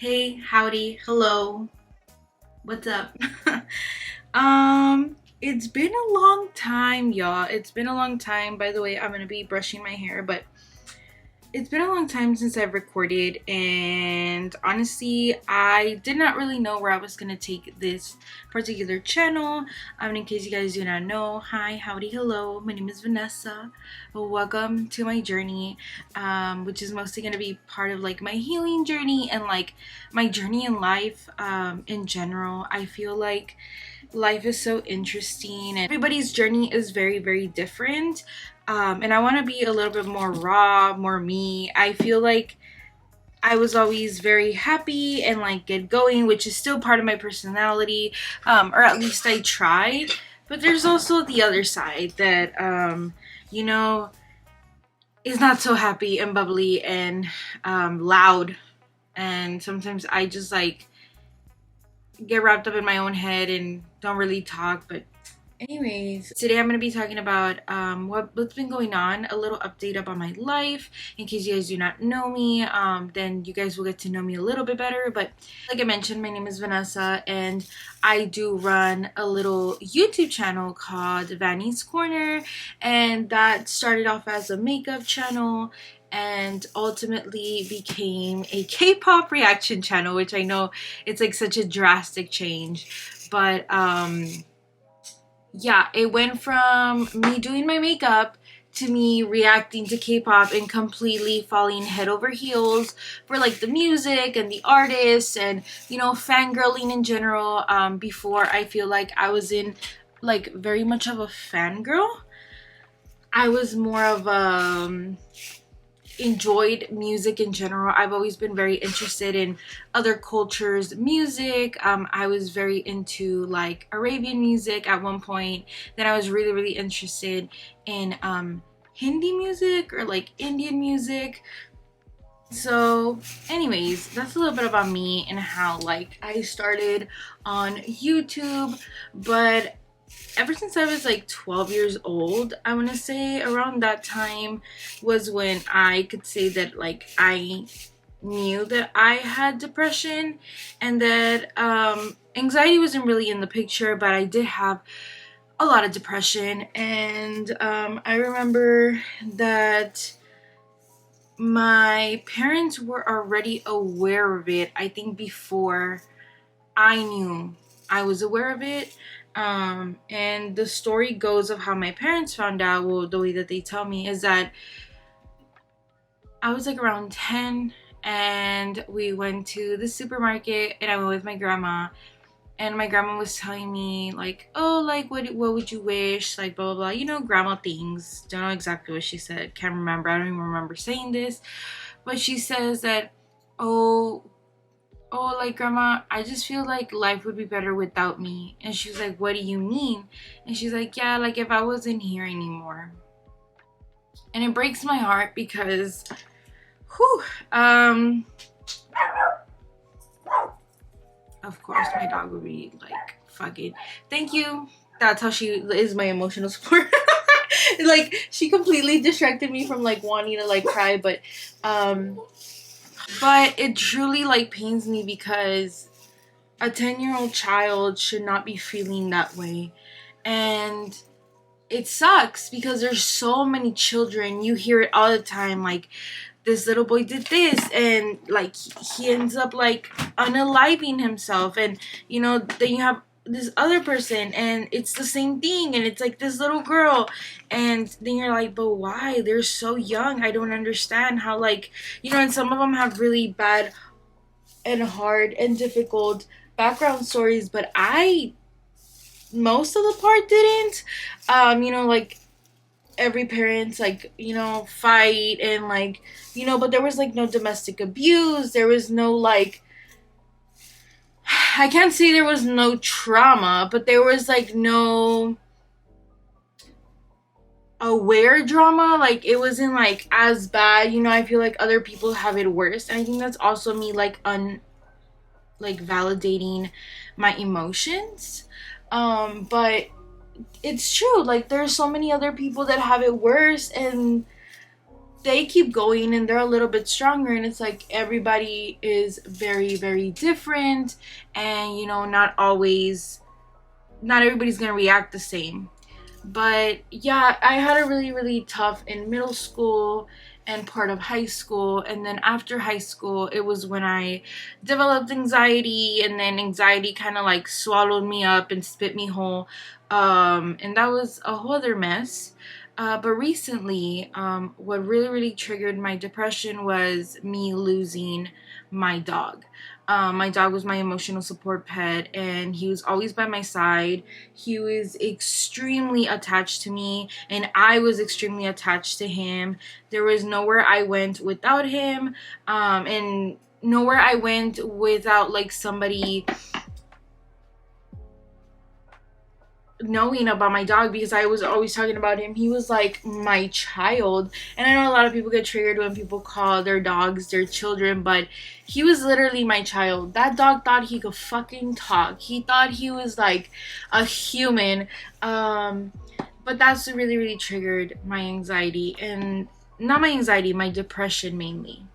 Hey, howdy, hello, what's up? It's been a long time, y'all. It's been a long time. By the way, I'm gonna be brushing my hair, but it's been a long time since I've recorded, and honestly, I did not really know where I was gonna take this particular channel. In case you guys do not know, hi, howdy, hello, my name is Vanessa. Welcome to my journey, which is mostly gonna be part of like my healing journey and like my journey in life in general. I feel like life is so interesting and everybody's journey is very, very different. And I want to be a little bit more raw, more me. I feel like I was always very happy and like get going, which is still part of my personality, or at least I tried. But there's also the other side that, you know, is not so happy and bubbly and loud. And sometimes I just like get wrapped up in my own head and don't really talk. But anyways, today I'm going to be talking about what's been going on, a little update about my life. In case you guys do not know me, then you guys will get to know me a little bit better. But like I mentioned, my name is Vanessa, and I do run a little YouTube channel called Vanny's Corner, and that started off as a makeup channel and ultimately became a K-pop reaction channel, which I know it's like such a drastic change. But yeah, it went from me doing my makeup to me reacting to K-pop and completely falling head over heels for like the music and the artists and fangirling in general. Before, I feel like I was in like very much of a fangirl. I was more of a enjoyed music in general. I've always been very interested in other cultures' music. I was very into like Arabian music at one point. Then I was really, really interested in Hindi music or like Indian music. So anyways, that's a little bit about me and how like I started on YouTube. But ever since I was like 12 years old, I want to say around that time was when I could say that like I knew that I had depression and that anxiety wasn't really in the picture, but I did have a lot of depression. And I remember that my parents were already aware of it, I think, before I knew I was aware of it. And the story goes of how my parents found out, well, the way that they tell me is that I was like around 10 and we went to the supermarket and I went with my grandma, and my grandma was telling me like, oh, like what would you wish, like blah blah blah, grandma things. Don't know exactly what she said, can't remember, I don't even remember saying this, but she says that, oh, like, grandma, I just feel like life would be better without me. And she was like, what do you mean? And she's like, yeah, like if I wasn't here anymore. And it breaks my heart because whew, of course my dog would be like, fucking thank you. That's how she is, my emotional support. Like, she completely distracted me from like wanting to like cry. But it truly like pains me because a 10-year-old child should not be feeling that way. And it sucks because there's so many children, you hear it all the time, like this little boy did this and like he ends up like unaliving himself, and then you have this other person and it's the same thing, and it's like this little girl, and then you're like, but why? They're so young. I don't understand how, like, and some of them have really bad and hard and difficult background stories, but I most of the part didn't. Like every parent's like, fight and like, but there was like no domestic abuse, there was no like, I can't say there was no trauma, but there was like no aware drama. Like it wasn't like as bad. I feel like other people have it worse, and I think that's also me like validating my emotions. But it's true, like there's so many other people that have it worse, and they keep going and they're a little bit stronger, and it's like everybody is very, very different, and you know, not everybody's gonna react the same. But yeah, I had a really, really tough in middle school and part of high school. And then after high school, it was when I developed anxiety, and then anxiety kind of like swallowed me up and spit me whole. And that was a whole other mess. But recently, what really, really triggered my depression was me losing my dog. My dog was my emotional support pet, and he was always by my side. He was extremely attached to me, and I was extremely attached to him. There was nowhere I went without him, and nowhere I went without like somebody knowing about my dog, because I was always talking about him. He was like my child. And I know a lot of people get triggered when people call their dogs their children, but he was literally my child. That dog thought he could fucking talk. He thought he was like a human. But that's what really, really triggered my anxiety. And not my anxiety, my depression mainly.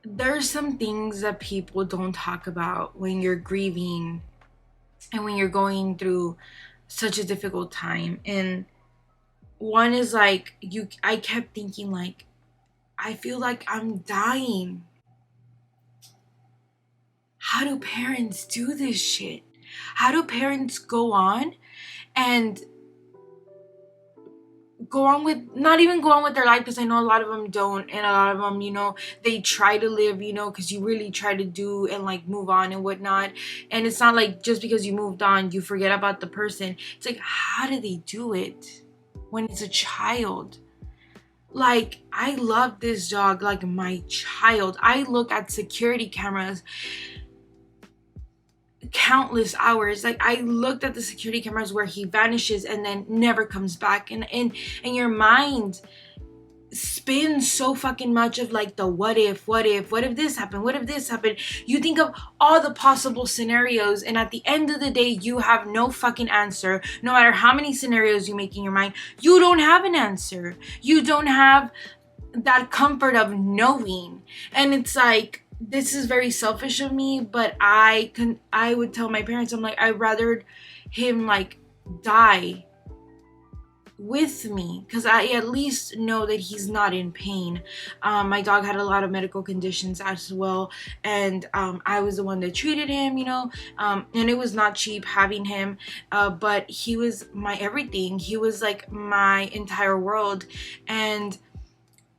There's some things that people don't talk about when you're grieving and when you're going through such a difficult time. And one is like, I kept thinking like, I feel like I'm dying. How do parents do this shit? How do parents go on and not even go on with their life? Because I know a lot of them don't, and a lot of them, you know, they try to live, you know, because you really try to do and like move on and whatnot. And it's not like just because you moved on you forget about the person. It's like, how do they do it when it's a child? Like, I love this dog like my child. I look at security cameras countless hours. Like, I looked at the security cameras where he vanishes and then never comes back, and your mind spins so fucking much of like the what if this happened, what if this happened. You think of all the possible scenarios, and at the end of the day you have no fucking answer. No matter how many scenarios you make in your mind, you don't have an answer. You don't have that comfort of knowing. And it's like, this is very selfish of me, but I would tell my parents, I'm like, I'd rather him like die with me, because I at least know that he's not in pain. My dog had a lot of medical conditions as well, and I was the one that treated him, you know, and it was not cheap having him, but he was my everything. He was like my entire world. And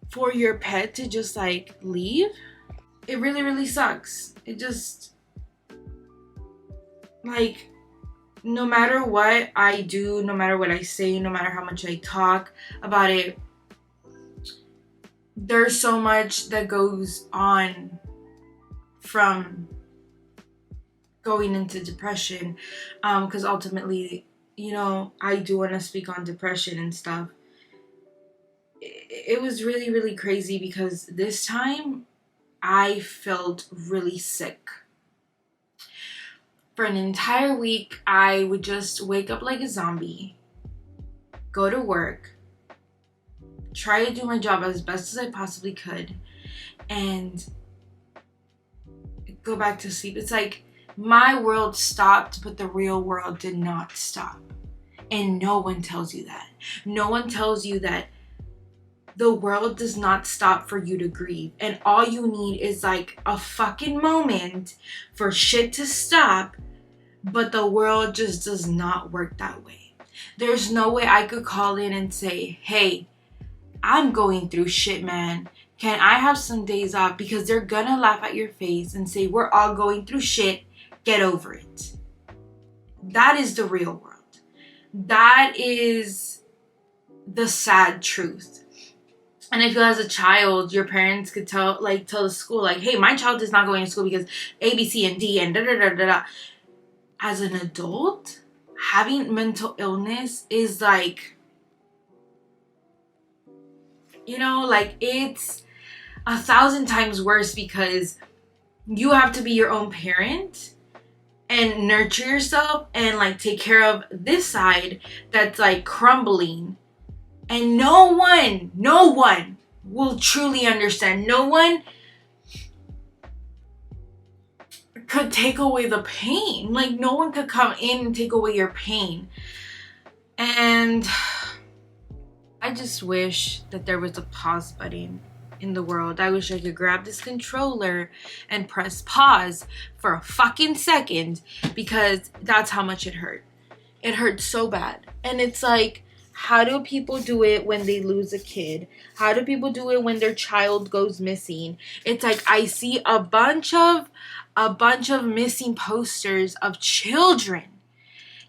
for your pet to just like leave, it really, really sucks. It just, like, no matter what I do, no matter what I say, no matter how much I talk about it, there's so much that goes on from going into depression, because ultimately, you know, I do want to speak on depression and stuff. It was really, really crazy, because this time I felt really sick. For an entire week, I would just wake up like a zombie, go to work, try to do my job as best as I possibly could, and go back to sleep. It's like my world stopped, but the real world did not stop. And no one tells you that. No one tells you that the world does not stop for you to grieve. And all you need is like a fucking moment for shit to stop. But the world just does not work that way. There's no way I could call in and say, hey, I'm going through shit, man. Can I have some days off? Because they're gonna laugh at your face and say, we're all going through shit. Get over it. That is the real world. That is the sad truth. And I feel as a child, your parents could tell the school, like, hey, my child is not going to school because A, B, C, and D, and da, da, da, da, da. As an adult, having mental illness is like, you know, like, it's 1,000 times worse, because you have to be your own parent and nurture yourself and like take care of this side that's like crumbling. And no one will truly understand. No one could take away the pain. Like, no one could come in and take away your pain. And I just wish that there was a pause button in the world. I wish I could grab this controller and press pause for a fucking second, because that's how much it hurt. It hurt so bad. And it's like, how do people do it when they lose a kid? How do people do it when their child goes missing? It's like, I see a bunch of missing posters of children,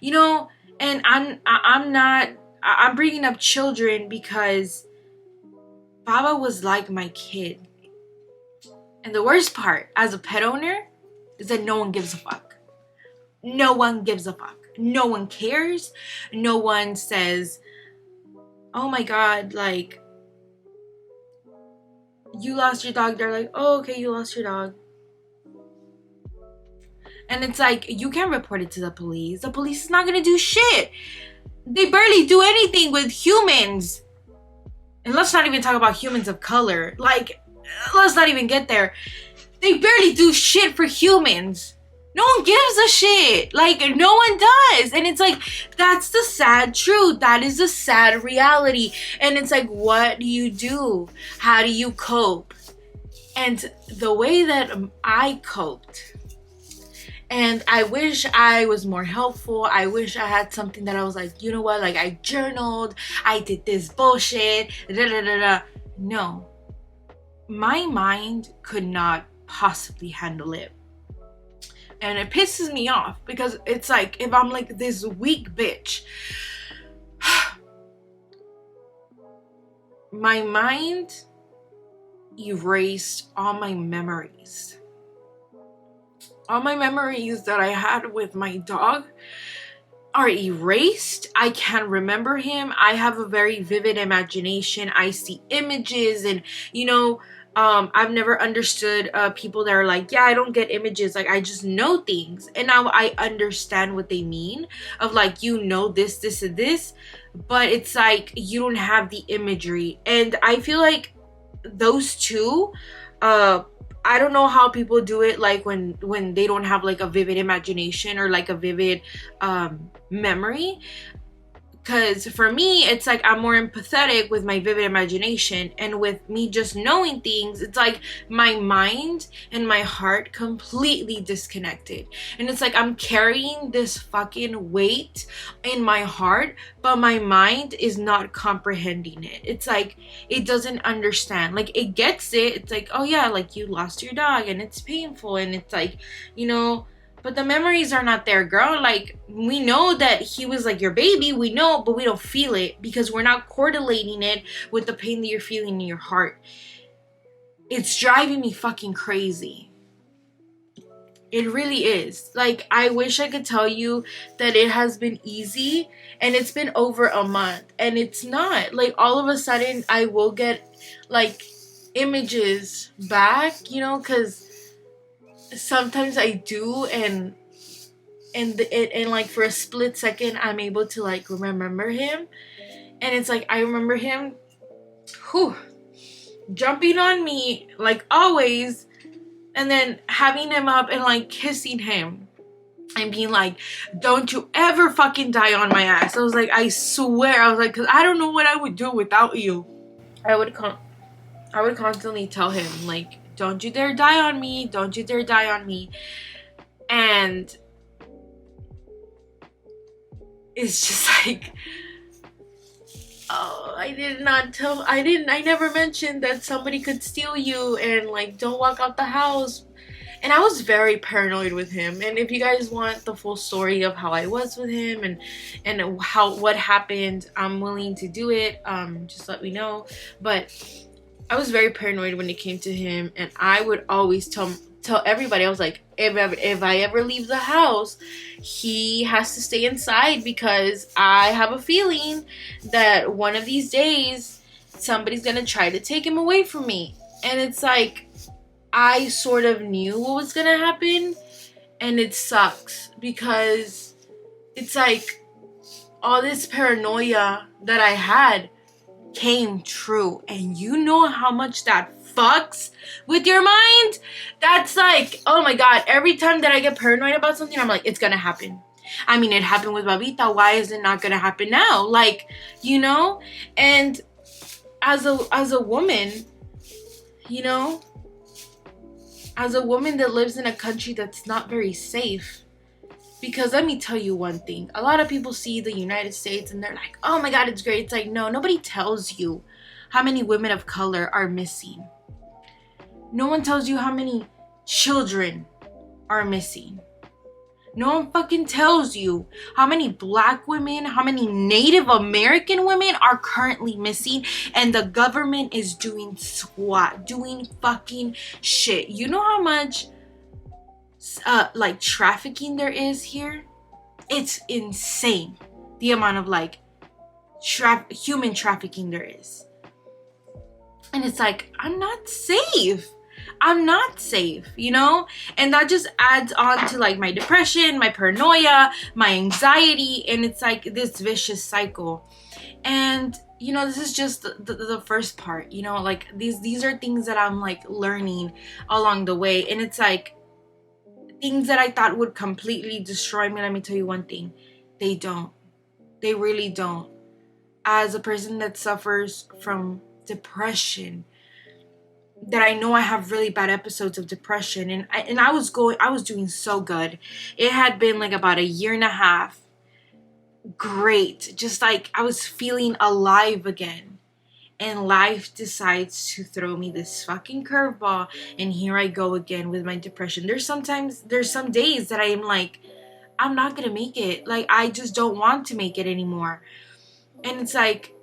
you know, and I'm bringing up children because Baba was like my kid. And the worst part, as a pet owner, is that no one gives a fuck. No one gives a fuck. No one cares. No one says, oh my God, like, you lost your dog. They're like, oh, okay, you lost your dog. And it's like, you can't report it to the police. The police is not gonna do shit. They barely do anything with humans. And let's not even talk about humans of color. Like, let's not even get there. They barely do shit for humans. No one gives a shit. Like, no one does. And it's like, that's the sad truth. That is the sad reality. And it's like, what do you do? How do you cope? And the way that I coped, and I wish I was more helpful. I wish I had something that I was like, you know what? Like, I journaled. I did this bullshit. Da, da, da, da. No. My mind could not possibly handle it. And it pisses me off because it's like, if I'm like this weak bitch, my mind erased all my memories. All my memories that I had with my dog are erased. I can't remember him. I have a very vivid imagination. I see images and, you know, I've never understood people that are like, yeah, I don't get images. Like, I just know things. And now I understand what they mean of like, you know, this, and this. But it's like, you don't have the imagery. And I feel like those two, I don't know how people do it, like when they don't have like a vivid imagination or like a vivid memory. Because for me, it's like I'm more empathetic with my vivid imagination, and with me just knowing things, it's like my mind and my heart completely disconnected. And it's like I'm carrying this fucking weight in my heart, but my mind is not comprehending it. It's like it doesn't understand. Like, it gets it. It's like, oh yeah, like you lost your dog and it's painful, and it's like, you know, but the memories are not there, girl. Like, we know that he was like your baby. We know, but we don't feel it because we're not correlating it with the pain that you're feeling in your heart. It's driving me fucking crazy. It really is. Like, I wish I could tell you that it has been easy, and it's been over a month, and it's not. Like, all of a sudden, I will get, like, images back, you know, because sometimes I do, and like for a split second I'm able to like remember him, and it's like I remember him jumping on me like always, and then having him up and like kissing him and being like, don't you ever fucking die on my ass. I was like, I swear, I was like, because I don't know what I would do without you. I would constantly tell him like, don't you dare die on me. Don't you dare die on me. And it's just like, oh, I never mentioned that somebody could steal you, and like, don't walk out the house. And I was very paranoid with him. And if you guys want the full story of how I was with him and what happened, I'm willing to do it. Just let me know. But I was very paranoid when it came to him, and I would always tell everybody, I was like, if I ever leave the house, he has to stay inside, because I have a feeling that one of these days somebody's gonna try to take him away from me. And it's like, I sort of knew what was gonna happen, and it sucks because it's like all this paranoia that I had came true. And you know how much that fucks with your mind? That's like, oh my God, every time that I get paranoid about something, I'm like, it's gonna happen. I mean, it happened with Babita. Why is it not gonna happen now? Like, you know? And as a woman, you know, as a woman that lives in a country that's not very safe, because let me tell you one thing. A lot of people see the United States and they're like, oh my God, it's great. It's like, no, nobody tells you how many women of color are missing. No one tells you how many children are missing. No one fucking tells you how many black women, how many Native American women are currently missing, and the government is doing fucking shit. You know how much like trafficking there is here? It's insane the amount of like human trafficking there is. And it's like, I'm not safe, you know? And that just adds on to like my depression, my paranoia, my anxiety, and it's like this vicious cycle. And you know, this is just the first part, you know, like these are things that I'm like learning along the way. And it's like things that I thought would completely destroy me. Let me tell you one thing, they don't. They really don't. As a person that suffers from depression, that I know I have really bad episodes of depression, and I was doing so good. It had been like about a year and a half. Great. Just like I was feeling alive again. And life decides to throw me this fucking curveball, and here I go again with my depression. There's some days that I am like, I'm not gonna make it. Like, I just don't want to make it anymore. And it's like,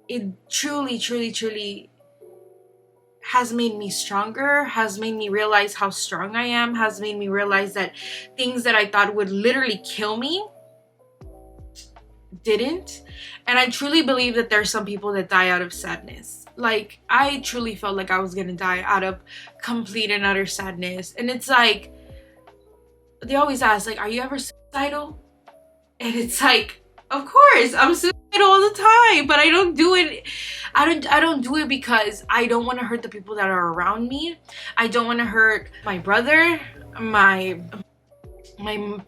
it truly, truly, truly has made me stronger, has made me realize how strong I am, has made me realize that things that I thought would literally kill me didn't. And I truly believe that there's some people that die out of sadness. Like, I truly felt like I was gonna die out of complete and utter sadness. And it's like, they always ask, like, are you ever suicidal? And it's like, of course, I'm suicidal all the time, but I don't do it. I don't do it because I don't want to hurt the people that are around me. I don't want to hurt my brother, my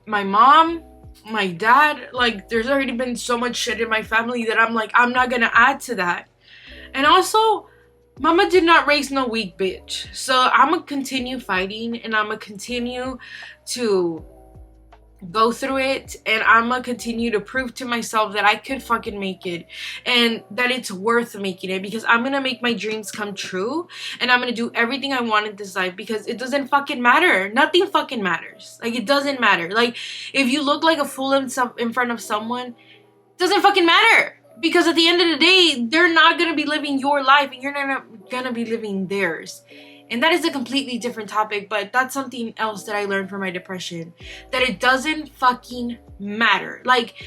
mom, my dad. Like, there's already been so much shit in my family that I'm like, I'm not gonna add to that. And also, mama did not raise no weak bitch. So I'm gonna continue fighting, and I'm gonna continue to go through it, and I'm gonna continue to prove to myself that I could fucking make it, and that it's worth making it, because I'm gonna make my dreams come true, and I'm gonna do everything I want in this life, because it doesn't fucking matter. Nothing fucking matters. Like, it doesn't matter. Like, if you look like a fool in front of someone, it doesn't fucking matter, because at the end of the day, they're not gonna be living your life, and you're not gonna be living theirs. And that is a completely different topic, but that's something else that I learned from my depression. That it doesn't fucking matter. Like,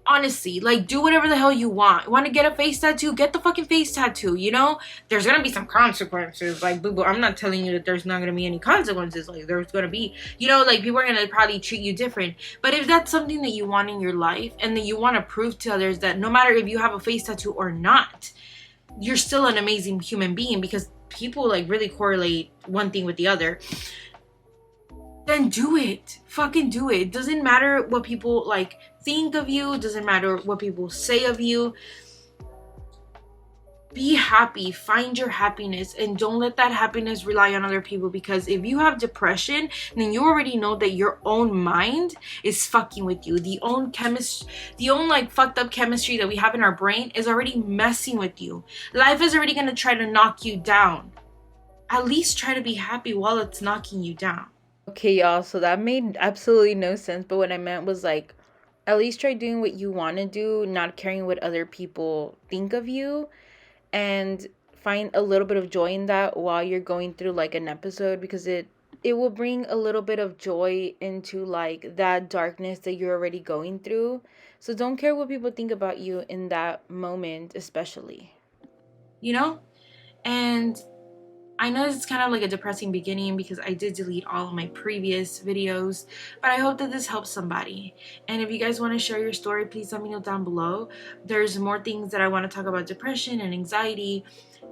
honestly, like, do whatever the hell you want. Want to get a face tattoo? Get the fucking face tattoo, you know? There's gonna be some consequences. Like, boo-boo, I'm not telling you that there's not gonna be any consequences. Like, there's gonna be, you know, like, people are gonna probably treat you different. But if that's something that you want in your life, and that you want to prove to others that no matter if you have a face tattoo or not, you're still an amazing human being, because people like really correlate one thing with the other, then do it. Fucking do it. It doesn't matter what people like think of you. It doesn't matter what people say of you. Be happy. Find your happiness, and don't let that happiness rely on other people, because if you have depression, then you already know that your own mind is fucking with you. The own like fucked up chemistry that we have in our brain is already messing with you. Life is already gonna try to knock you down. At least try to be happy while it's knocking you down. Okay, y'all, so that made absolutely no sense, but what I meant was like, at least try doing what you want to do, not caring what other people think of you, and find a little bit of joy in that while you're going through like an episode, because it will bring a little bit of joy into like that darkness that you're already going through. So don't care what people think about you in that moment, especially. You know? And I know it's kind of like a depressing beginning because I did delete all of my previous videos, but I hope that this helps somebody. And if you guys want to share your story, please let me know down below. There's more things that I want to talk about: depression and anxiety,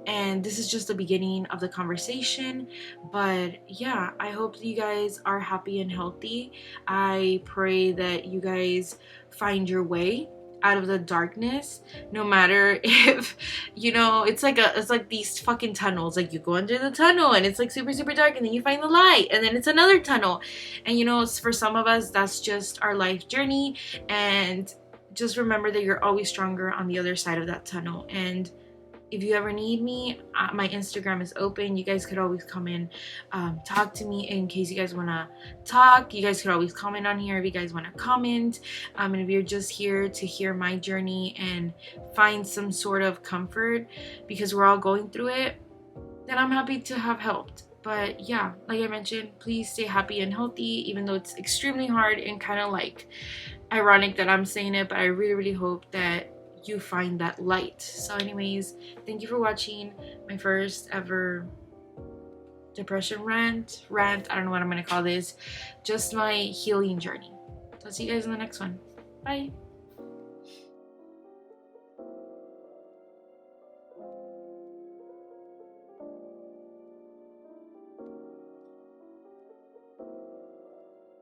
and this is just the beginning of the conversation. But yeah, I hope you guys are happy and healthy. I pray that you guys find your way out of the darkness, no matter if, you know, it's like these fucking tunnels. Like, you go under the tunnel and it's like super super dark, and then you find the light, and then it's another tunnel. And you know, for some of us, that's just our life journey. And just remember that you're always stronger on the other side of that tunnel. And if you ever need me, my Instagram is open. You guys could always come in, talk to me in case you guys want to talk. You guys could always comment on here if you guys want to comment. And if you're just here to hear my journey and find some sort of comfort because we're all going through it, then I'm happy to have helped. But yeah, like I mentioned, please stay happy and healthy, even though it's extremely hard and kind of like ironic that I'm saying it, but I really, really hope that you find that light. So anyways, thank you for watching my first ever depression rant, I don't know what I'm gonna call this, just my healing journey. I'll see you guys in the next one. Bye.